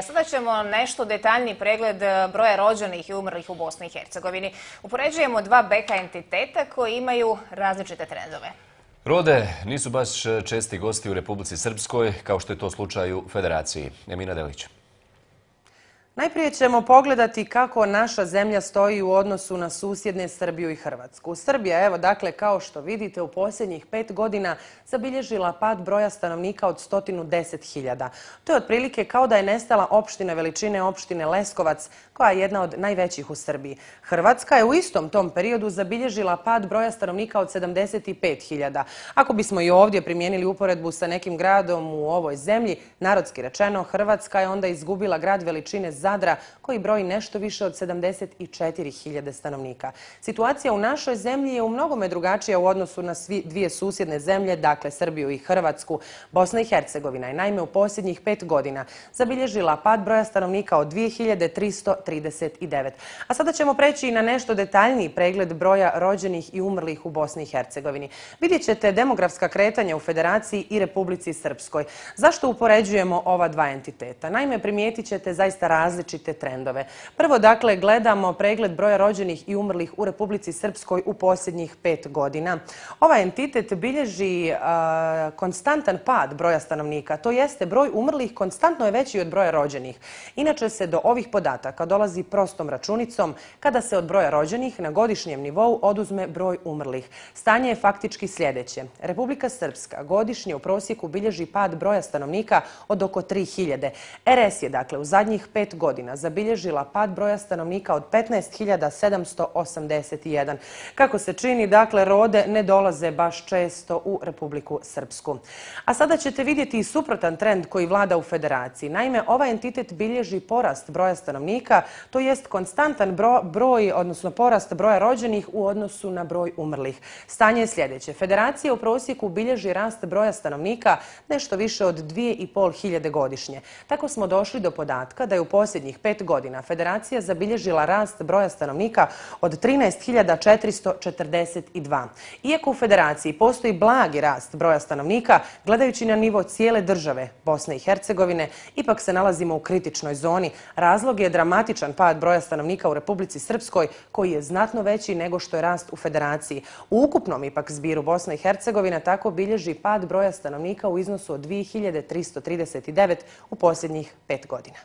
Sada ćemo nešto detaljniji pregled broja rođenih i umrlih u Bosni i Hercegovini. Upoređujemo dva beka entiteta koji imaju različite trendove. Rode nisu baš česti gosti u Republici Srpskoj, kao što je to slučaj u Federaciji. Emina Delić. Najprije ćemo pogledati kako naša zemlja stoji u odnosu na susjedne Srbiju i Hrvatsku. Srbija, evo dakle, kao što vidite, u posljednjih 5 godina zabilježila pad broja stanovnika od 110.000. To je otprilike kao da je nestala opština veličine opštine Leskovac, koja je jedna od najvećih u Srbiji. Hrvatska je u istom tom periodu zabilježila pad broja stanovnika od 75.000. Ako bismo i ovdje primijenili uporedbu sa nekim gradom u ovoj zemlji, narodski rečeno, Hrvatska je onda izgubila grad veličine Zadra, koji broji nešto više od 74.000 stanovnika. Situacija u našoj zemlji je u mnogome drugačija u odnosu na dvije susjedne zemlje, dakle Srbiju i Hrvatsku. Bosna i Hercegovina je naime u posljednjih 5 godina zabilježila pad broja stanovnika od 2.339. A sada ćemo preći i na nešto detaljniji pregled broja rođenih i umrlih u Bosni i Hercegovini. Vidjet ćete demografska kretanja u Federaciji i Republici Srpskoj. Zašto upoređujemo ova dva entiteta? Naime, primijetit ćete zaista različite trendove. Prvo, dakle, gledamo pregled broja rođenih i umrlih u Republici Srpskoj u posljednjih 5 godina. Ovaj entitet bilježi konstantan pad broja stanovnika, to jeste broj umrlih konstantno je veći od broja rođenih. Inače se do ovih podataka dolazi prostom računicom kada se od broja rođenih na godišnjem nivou oduzme broj umrlih. Stanje je faktički sljedeće. Republika Srpska godišnje u prosjeku bilježi pad broja stanovnika od oko 3.000. RS je, dakle, u zadnjih 5 godina zabilježila pad broja stanovnika od 15.781. Kako se čini, dakle, rode ne dolaze baš često u Republiku Srpsku. A sada ćete vidjeti i suprotan trend koji vlada u Federaciji. Naime, ovaj entitet bilježi porast broja stanovnika, to jest konstantan broj, odnosno porast broja rođenih u odnosu na broj umrlih. Stanje je sljedeće. Federacija u prosjeku bilježi rast broja stanovnika nešto više od 2.500 godišnje. Tako smo došli do podatka da je u posljednjih 5 godina Federacija zabilježila rast broja stanovnika od 13.442. Iako u Federaciji postoji blagi rast broja stanovnika, gledajući na nivo cijele države Bosne i Hercegovine, ipak se nalazimo u kritičnoj zoni. Razlog je dramatičan pad broja stanovnika u Republici Srpskoj, koji je znatno veći nego što je rast u Federaciji. U ukupnom ipak zbiru Bosna i Hercegovina tako bilježi pad broja stanovnika u iznosu od 2.339 u posljednjih 5 godina.